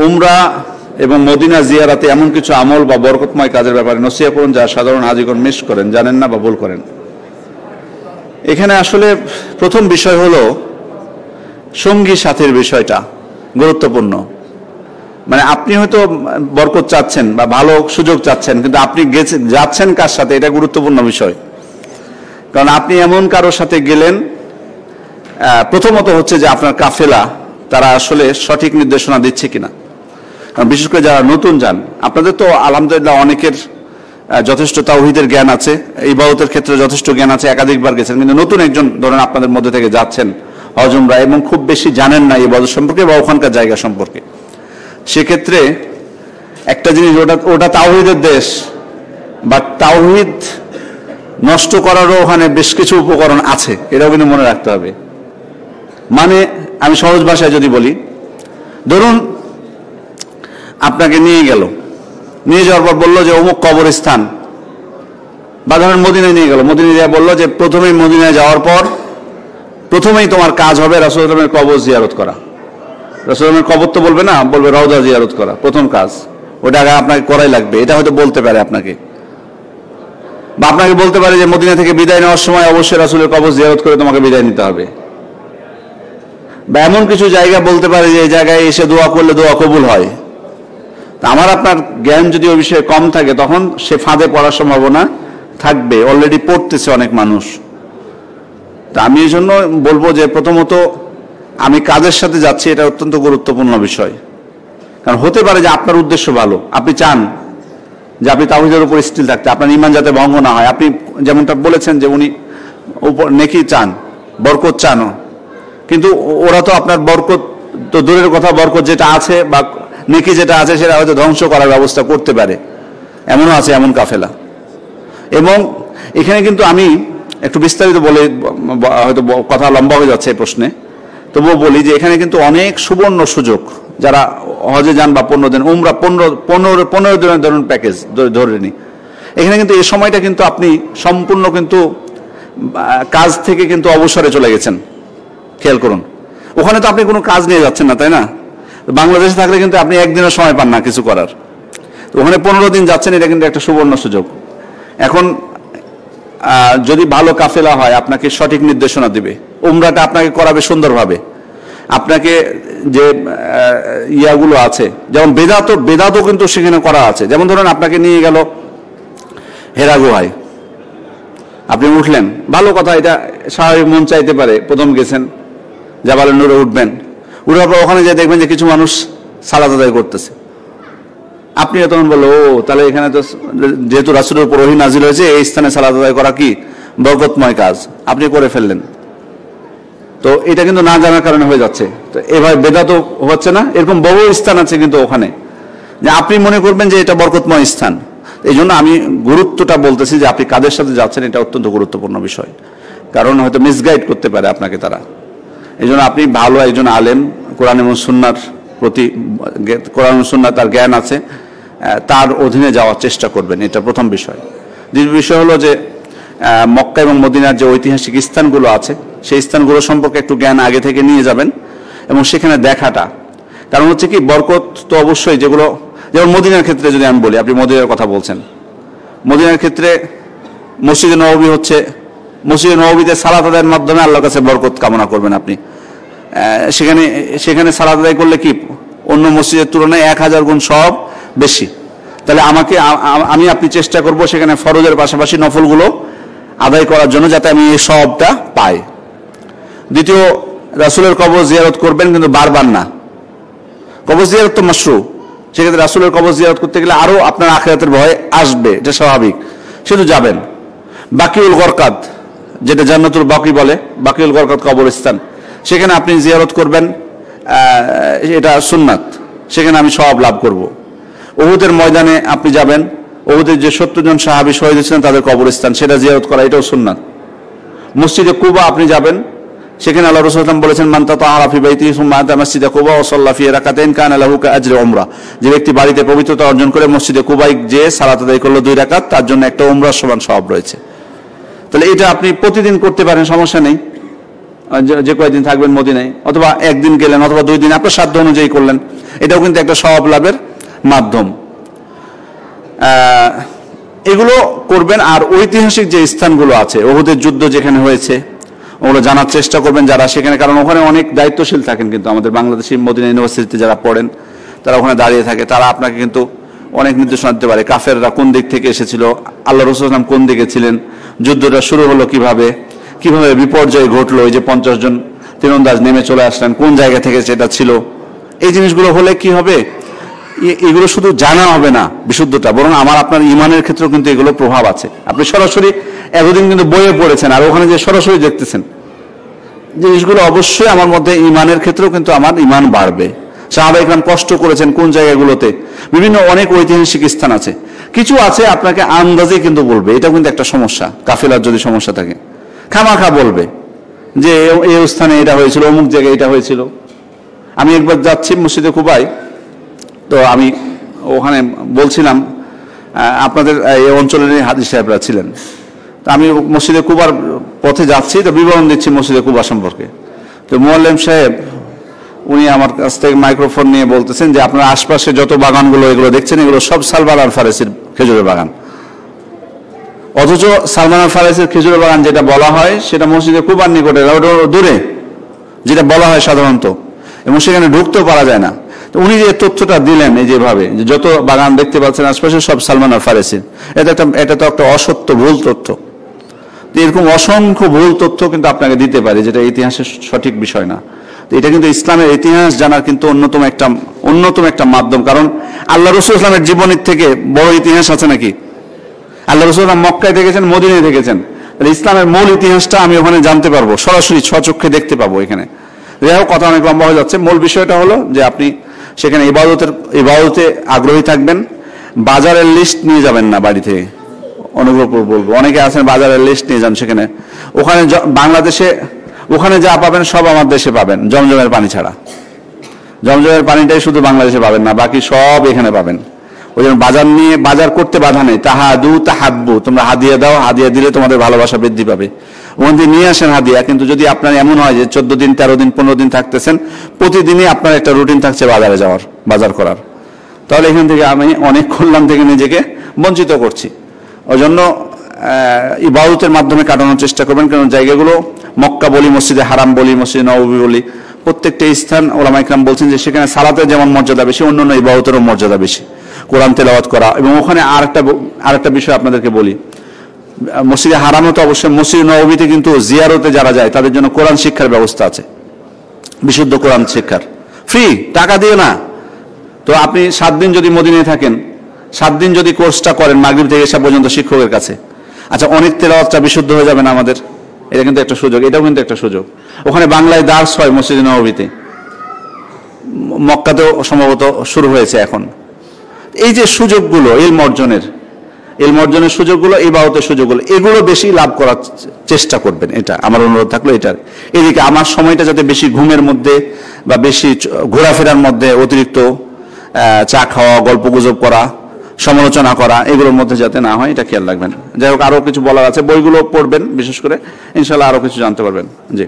উমরা এবং মদিনা জিয়ারাতে এমন কিছু আমল বা বরকতময় কাজের ব্যাপারে নসিহত করুন যা সাধারণ হাজিগণ মিস করেন, জানেন না বা ভুল করেন। এখানে আসলে প্রথম বিষয় হলো সঙ্গী সাথীর বিষয়টা গুরুত্বপূর্ণ। মানে আপনি হয়তো বরকত চাচ্ছেন বা ভালো সুযোগ চাচ্ছেন, কিন্তু আপনি যাচ্ছেন কার সাথে, এটা গুরুত্বপূর্ণ বিষয়। কারণ আপনি এমন কারোর সাথে গেলেন, প্রথমত হচ্ছে যে আপনার কাফেলা তারা আসলে সঠিক নির্দেশনা দিচ্ছে কিনা। কারণ বিশেষ করে যারা নতুন যান, আপনাদের তো আলহামদুলিল্লাহ অনেকের যথেষ্ট তাওহীদের জ্ঞান আছে, ইবাদতের ক্ষেত্রে যথেষ্ট জ্ঞান আছে, একাধিকবার গেছেন, কিন্তু নতুন একজন ধরেন আপনাদের মধ্যে থেকে যাচ্ছেন হজ উমরা এবং খুব বেশি জানেন না ইবাদত সম্পর্কে বা ওখানকার জায়গা সম্পর্কে। সেক্ষেত্রে একটা জিনিস, ওটা তাওহীদের দেশ, বা তাওহীদ নষ্ট করারও ওখানে বেশ কিছু উপকরণ আছে, এটাও কিন্তু মনে রাখতে হবে। মানে আমি সহজ ভাষায় যদি বলি, ধরুন আপনাকে নিয়ে যাওয়ার পর বললো যে অমুক কবরস্থান, বা ধরেন মদিনায় নিয়ে গেল, মদিনায় বললো যে প্রথমেই মদিনায় যাওয়ার পর প্রথমেই তোমার কাজ হবে রাসূল সাল্লাল্লাহু আলাইহি ওয়াসাল্লামের কবর জিয়ারত করা। রাসূল সাল্লাল্লাহু আলাইহি ওয়াসাল্লামের কবর তো বলবে না, বলবে রওজা জিয়ারত করা, প্রথম কাজ ওটা আগে আপনাকে করাই লাগবে। এটা হয়তো বলতে পারে আপনাকে, বা আপনাকে বলতে পারে যে মদিনা থেকে বিদায় নেওয়ার সময় অবশ্যই রাসূলের কবর জিয়ারত করে তোমাকে বিদায় নিতে হবে। বা এমন কিছু জায়গা বলতে পারে যে এই জায়গায় এসে দোয়া করলে দোয়া কবুল হয়। তা আমার আপনার জ্ঞান যদি ওই বিষয়ে কম থাকে, তখন সে ফাঁদে পড়ার সম্ভাবনা থাকবে, অলরেডি পড়তেছে অনেক মানুষ। তা আমি এই জন্য বলবো যে প্রথমত আমি কাজের সাথে যাচ্ছি, এটা অত্যন্ত গুরুত্বপূর্ণ বিষয়। কারণ হতে পারে যে আপনার উদ্দেশ্য ভালো, আপনি চান যে আপনি তাওহীদের উপর স্থির থাকতে, আপনার ঈমান যাতে ভঙ্গ না হয়। আপনি যেমনটা বলেছেন যে উনি উপর নেকি চান, বরকত চান, কিন্তু ওরা তো আপনার বরকত তো দূরের কথা, বরকত যেটা আছে বা নেকি যেটা আছে সেটা হয়তো ধ্বংস করার ব্যবস্থা করতে পারে, এমনও আছে এমন কাফেলা। এবং এখানে কিন্তু আমি একটু বিস্তারিত বলে, হয়তো কথা লম্বা হয়ে যাচ্ছে এই প্রশ্নে, তবুও বলি যে এখানে কিন্তু অনেক সুবর্ণ সুযোগ, যারা হজে যান বা 15 দিন, উমরা 15 দিনের ধরুন প্যাকেজ ধরে নিই, এখানে কিন্তু এই সময়টা কিন্তু আপনি সম্পূর্ণ কিন্তু কাজ থেকে কিন্তু অবসরে চলে গেছেন। খেয়াল করুন, ওখানে তো আপনি কোনো কাজ নিয়ে যাচ্ছেন না, তাই না? বাংলাদেশে থাকলে কিন্তু আপনি একদিনের সময় পান না কিছু করার, ওখানে 15 দিন যাচ্ছেন, এটা কিন্তু একটা সুবর্ণ সুযোগ। এখন যদি ভালো কাফেলা হয়, আপনাকে সঠিক নির্দেশনা দিবে, উমরাটা আপনাকে করাবে সুন্দরভাবে, আপনাকে যে ইয়াগুলো আছে, যেমন বেদাতও কিন্তু সেখানে করা আছে। যেমন ধরুন আপনাকে নিয়ে গেল হেরা গুহায়, আপনি উঠলেন, ভালো কথা, এটা স্বাভাবিক, মন চাইতে পারে, প্রথম গেছেন জাবালে নূরে উঠবেন, উঠার পর ওখানে যে দেখবেন যে কিছু মানুষ সালাত আদায় করতেছে, আপনি তখন বললো ও তাহলে এখানে তো যেহেতু রাসূলের উপর ওহী নাজিল হয়েছে, এই স্থানে সালাত আদায় করা কি বরকতময় কাজ, আপনি করে ফেললেন। তো এটা কিন্তু না জানার কারণে হয়ে যাচ্ছে। তো এভাবে বেদাত হচ্ছে না, এরকম বহু স্থান আছে কিন্তু ওখানে, যে আপনি মনে করবেন যে এটা বরকতময় স্থান। এই জন্য আমি গুরুত্বটা বলতেছি যে আপনি কাদের সাথে যাচ্ছেন, এটা অত্যন্ত গুরুত্বপূর্ণ বিষয়। কারণ হয়তো মিসগাইড করতে পারে আপনাকে তারা। এই জন্য আপনি ভালো একজন আলেম, কোরআন এবং সুন্নাহর প্রতি, কোরআন এবং সুন্নাহ তার জ্ঞান আছে, তার অধীনে যাওয়ার চেষ্টা করবেন, এটা প্রথম বিষয়। দ্বিতীয় বিষয় হলো যে মক্কা এবং মদিনার যে ঐতিহাসিক স্থানগুলো আছে, সেই স্থানগুলো সম্পর্কে একটু জ্ঞান আগে থেকে নিয়ে যাবেন, এবং সেখানে দেখাটা। কারণ হচ্ছে কি, বরকত তো অবশ্যই, যেগুলো যেমন মদিনার ক্ষেত্রে যদি আমি বলি, আপনি মদিনার কথা বলছেন, মদিনার ক্ষেত্রে মসজিদে নববী হচ্ছে, মসজিদে নববীতে সালাত আদায়ের মাধ্যমে আল্লাহর কাছে বরকত কামনা করবেন আপনি। সেখানে সালাত আদায় করলে কি অন্য মসজিদের তুলনায় 1000 গুণ সব বেশি। তাহলে আমি আপনি চেষ্টা করব সেখানে ফরজের পাশাপাশি নফলগুলো আদায় করার জন্য, যাতে আমি এই সবটা পাই। দ্বিতীয়, রাসূলের কবর জিয়ারত করবেন, কিন্তু বারবার না। কবর জিয়ারত তো মাশরু, সেক্ষেত্রে রাসূলের কবর জিয়ারত করতে গেলে আরো আপনার আখিরাতের ভয় আসবে, এটা স্বাভাবিক, শুধু যাবেন। বাকিউল গরকাত, যেটা জান্নাতুল বাকি বলে, বাকিউল গরকাত কবরস্থান, সেখানে আপনি জিয়ারত করবেন, এটা সুন্নাত, সেখানে আমি সওয়াব লাভ করব। উহুদের ময়দানে আপনি যাবেন, উহুদের যে 70 জন সাহাবী শহীদ হয়েছিলেন তাদের কবরস্থান, সেটা জিয়ারত করা, এটাও সুন্নাত। মসজিদে কুবা আপনি যাবেন, সেখানে আল্লাহ রাসূল সাল্লাল্লাহু আলাইহি ওয়াসাল্লাম বলেছেন, মান তাতাহারা ফি বাইতিহি সুম্মা আতা মসজিদে কুবা ওয়া সাল্লা ফি রাকাতাইন কানা লাহু কাআজরি উমরা। যে ব্যক্তি বাড়িতে পবিত্রতা অর্জন করে মসজিদে কুবায় যে সালাত আদায় করলো 2 রাকাত, তার জন্য একটা উমরার সমান সওয়াব রয়েছে। তাহলে এটা আপনি প্রতিদিন করতে পারেন, সমস্যা নেই। যে কয়েকদিন থাকবেন মদিনায়, অথবা একদিন গেলেন অথবা 2 দিন, আপনার সাধ্য অনুযায়ী করলেন, এটাও কিন্তু একটা সওয়াব লাভের মাধ্যম। এগুলো করবেন। আর ঐতিহাসিক যে স্থানগুলো আছে, উহুদের যুদ্ধ যেখানে হয়েছে, ওগুলো জানার চেষ্টা করবেন যারা সেখানে, কারণ ওখানে অনেক দায়িত্বশীল থাকেন কিন্তু আমাদের বাংলাদেশি মদিনা ইউনিভার্সিটিতে যারা পড়েন, তারা ওখানে দাঁড়িয়ে থাকে, তারা আপনাকে কিন্তু অনেক নির্দেশনা দিতে পারে। কাফেররা কোন দিক থেকে এসেছিল, আল্লাহ রাসূল সাল্লাল্লাহু আলাইহি ওয়াসাল্লাম কোন দিকে ছিলেন, যুদ্ধটা শুরু হলো কিভাবে, কিভাবে বিপর্যয় ঘটলো, এই যে 50 জন তীরন্দাজ নেমে চলে আসলেন, কোন জায়গা থেকে সেটা ছিল। এই জিনিসগুলো হলে কি হবে, এগুলো শুধু জানা হবে না বিশুদ্ধটা, বরং আমার আপনার ইমানের ক্ষেত্রেও কিন্তু এগুলো প্রভাব আছে। আপনি সরাসরি এতদিন কিন্তু বইয়ে পড়েছেন, আর ওখানে যে সরাসরি দেখতেছেন জিনিসগুলো, অবশ্যই আমার মধ্যে ইমানের ক্ষেত্রেও কিন্তু আমার ইমান বাড়বে। সাহাবা ইকরাম কষ্ট করেছেন কোন জায়গাগুলোতে, বিভিন্ন অনেক ঐতিহাসিক স্থান আছে। কিছু আছে আপনাকে আন্দাজে কিন্তু বলবে, এটা কিন্তু একটা সমস্যা। কাফেলার যদি সমস্যা থাকে, খামাখা বলবে যে এই স্থানে এটা হয়েছিল, অমুক জায়গায় এটা হয়েছিল। আমি একবার যাচ্ছি মসজিদে কুবায়, তো আমি ওখানে বলছিলাম, আপনাদের এই অঞ্চলের হাদিস সাহেবরা ছিলেন, তো আমি মসজিদে কুবার পথে যাচ্ছি, তো বিবরণ দিচ্ছি মসজিদে কুবা সম্পর্কে। তো মুআল্লিম সাহেব উনি আমার কাছ থেকে মাইক্রোফোন নিয়ে বলতেছেন যে আপনার আশপাশে যত বাগানগুলো এগুলো দেখছেন, এগুলো সব সালমান আল ফারিসির খেজুরের বাগান। অথচ সালমান আল ফারিসির খেজুরের বাগান যেটা বলা হয় সেটা মসজিদে কুবার নিকটে, ওটা দূরে যেটা বলা হয় সাধারণত, এবং সেখানে ঢুকতেও পারা যায় না। তো উনি যে তথ্যটা দিলেন, এই যেভাবে যে যত বাগান দেখতে পাচ্ছেন আশপাশে সব সালমান আল ফারিসির, এটা তো একটা অসত্য, ভুল তথ্য। এরকম অসংখ্য ভুল তথ্য কিন্তু আপনাকে দিতে পারে, যেটা ইতিহাসের সঠিক বিষয় না। তো এটা কিন্তু ইসলামের ইতিহাস জানার কিন্তু অন্যতম একটা মাধ্যম। কারণ আল্লাহ রাসূল ইসলামের জীবনের থেকে বড় ইতিহাস আছে নাকি? আল্লাহ রাসূল মক্কায় দেখেছেন, মদিনায় দেখেছেন, তাহলে ইসলামের মূল ইতিহাসটা আমি ওখানে জানতে পারবো, সরাসরি স্বচক্ষে দেখতে পাবো। এখানে যাই হোক, কথা অনেক লম্বা হয়ে যাচ্ছে। মূল বিষয়টা হলো যে আপনি সেখানে ইবাদতে আগ্রহী থাকবেন। বাজারের লিস্ট নিয়ে যাবেন না বাড়ি থেকে, অনুগ্রহ বলবো। অনেকে আছেন বাজারের লিস্ট নিয়ে যান সেখানে, ওখানে বাংলাদেশে ওখানে যা পাবেন সব আমার দেশে পাবেন, জমজমের পানি ছাড়া। জমজমের পানিটাই শুধু বাংলাদেশে পাবেন না, বাকি সব এখানে পাবেন। ওই জন্য বাজার করতে বাধা নেই। তাহাদু তাহাব্বু, তোমরা হাদিয়া দাও, হাদিয়া দিলে তোমাদের ভালোবাসা বৃদ্ধি পাবে। ওখান থেকে নিয়ে আসেন হাদিয়া। কিন্তু যদি আপনার এমন হয় যে 14 দিন 13 দিন 15 দিন থাকতেছেন, প্রতিদিনই আপনার একটা রুটিন থাকছে বাজার করার, তাহলে এখান থেকে আমি অনেক কল্যাণ থেকে নিজেকে বঞ্চিত করছি। ওই জন্য ইবাদতের মাধ্যমে কাটানোর চেষ্টা করবেন। কারণ জায়গাগুলো মক্কা বলি, মসজিদে হারাম বলি, মসজিদে নববী বলি, প্রত্যেকটা স্থান ওলামা ইকরাম বলছেন যে সেখানে সালাতের যেমন মর্যাদা বেশি, অন্যান্য ইবাদতেরও মর্যাদা বেশি। কোরআন তেলাওয়াত করা, এবং ওখানে আরেকটা বিষয় আপনাদেরকে বলি, মসজিদে হারামে তো অবশ্যই, মসজিদে নববীতে কিন্তু জিয়ারতে যারা যায় তাদের জন্য কোরআন শিক্ষার ব্যবস্থা আছে, বিশুদ্ধ কোরআন শিক্ষার, ফ্রি, টাকা দিয়ে না। তো আপনি 7 দিন যদি মদিনায় থাকেন, 7 দিন যদি কোর্সটা করেন মাগরিব থেকে এসা পর্যন্ত শিক্ষকের কাছে, আচ্ছা অনেক তেলাওয়াতটা বিশুদ্ধ হয়ে যাবে না আমাদের? এটা কিন্তু একটা সুযোগ, এটাও কিন্তু একটা সুযোগ। ওখানে বাংলায় দার্স হয় মসজিদে নববীতে, মক্কাতেও সম্ভবত শুরু হয়েছে এখন। এই যে সুযোগগুলো, ইলম অর্জনের সুযোগগুলো, ইবাদতের সুযোগগুলো, এগুলো বেশি লাভ করার চেষ্টা করবেন। এটা আমার অনুরোধ থাকলো। এদিকে আমার সময়টা যাতে বেশি ঘুমের মধ্যে বা বেশি ঘোরাফেরার মধ্যে, অতিরিক্ত চা খাওয়া, গল্প গুজব করা, সমালোচনা করা, এগুলোর মধ্যে যাতে না হয়, এটা খেয়াল রাখবেন। যাই হোক, আরো কিছু বলার আছে, বইগুলো পড়বেন বিশেষ করে, ইনশাআল্লাহ আরো কিছু জানতে পারবেন। জি।